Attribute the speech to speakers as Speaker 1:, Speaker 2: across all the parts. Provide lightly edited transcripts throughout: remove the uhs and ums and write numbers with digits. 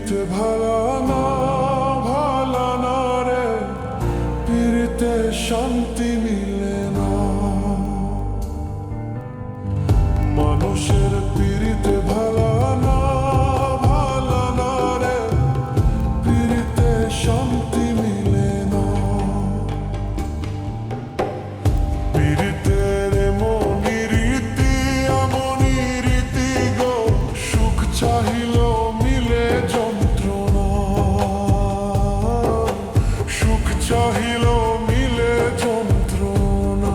Speaker 1: পিরিতে ভালা না ভালা না রে, পিরিতে শান্তি মিলে না। মানুষের পিরিতে ভালা না ভালা না রে, পিরিতে শান্তি মিলে না। পিরিতের এমনি রীতি এমনি রীতি গো, সুখ চাহিলেও মিলে যন্ত্রণা, সুখ চাহিলেও মিলে যন্ত্রণা।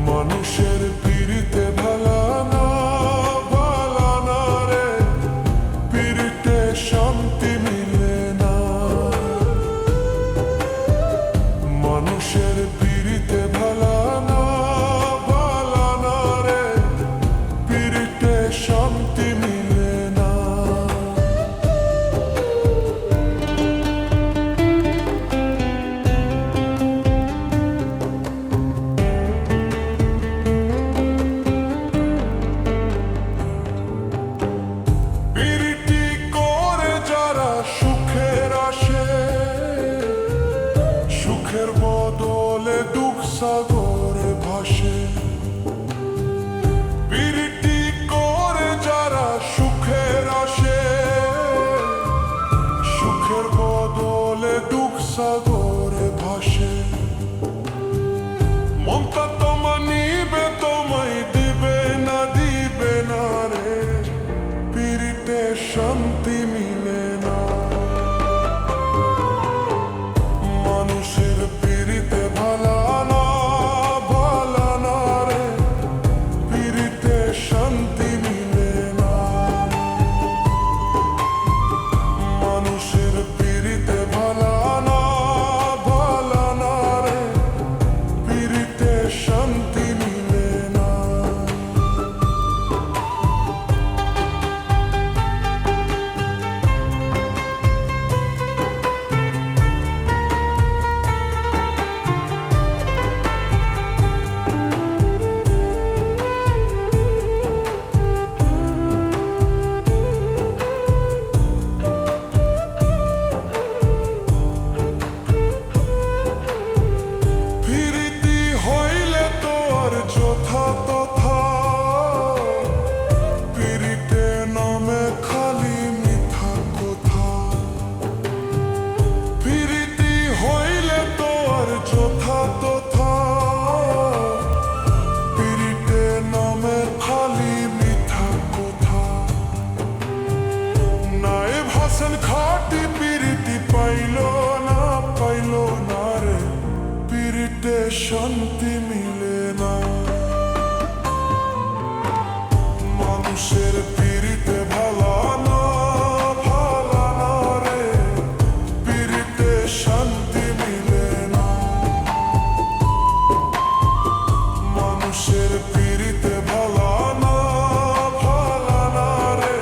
Speaker 1: মানুষের পিরিতে ভালা না ভালা না রে, পিরিতে শান্তি মিলে না। মানুষের পিরিতে ভালা না ভালা না রে, পিরিতে শান্তি মিলে না। পিরিতি করে যারা সুখের আসে, সুখের বদলে দুঃখ সাগরে ভাসে। পিরিতি করে যারা সুখের আসে, সুখের বদলে দুঃখ সাগরে ভাসে। মনটা তোমা নিবে তোমায় দিবে না রে, পিরিতে শান্তি মিলে না। মানুষের পিরিতে ভালা না ভালা না রে, পিরিতে শান্তি মিলে না। মানুষের পিরিতে ভালা না ভালা না রে, পিরিতে শান্তি মিলে না। পিরিতি হইলে তো আর যথা তথা, পিরিতে নামে খালি মিথ্যা কথা। পিরিতি হইলে তো আর যথা তথা, পিরিতে নামে খালি মিথ্যা কথা। নাই ভাষণ খাটি পিরিতি পাইল না রে, পিরিতে শান্তি মিলে না। মানুষের পিরিতে ভালা না ভালা না রে, পিরিতে শান্তি মিলে না। মানুষের পিরিতে ভালা না ভালা না রে,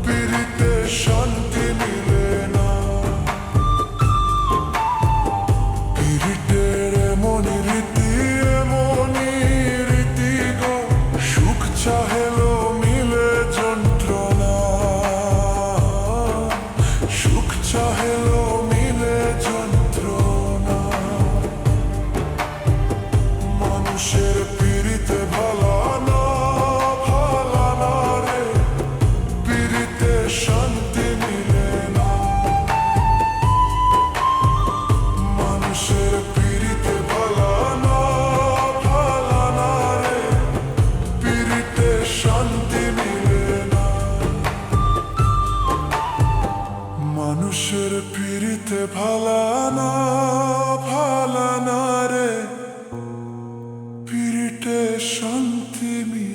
Speaker 1: পিরিতে শান্তি মিলে না। পিরিতের এমনি রীতি গো, সুখ চাহেলো মিলে যন্ত্রণা, সুখ চাহেলো মিলে যন্ত্রণা। মানুষের পিরিতে ভালা না ভালা না রে, পিরিতে শান্তি মিলে না। মানুষের পিরিতে ভালা না ভালা না রে, পিরিতে শান্তি মিলে না। মানুষের পিরিতে ভালা না ভালা না রে, পিরিতে শান্তি মিলে না।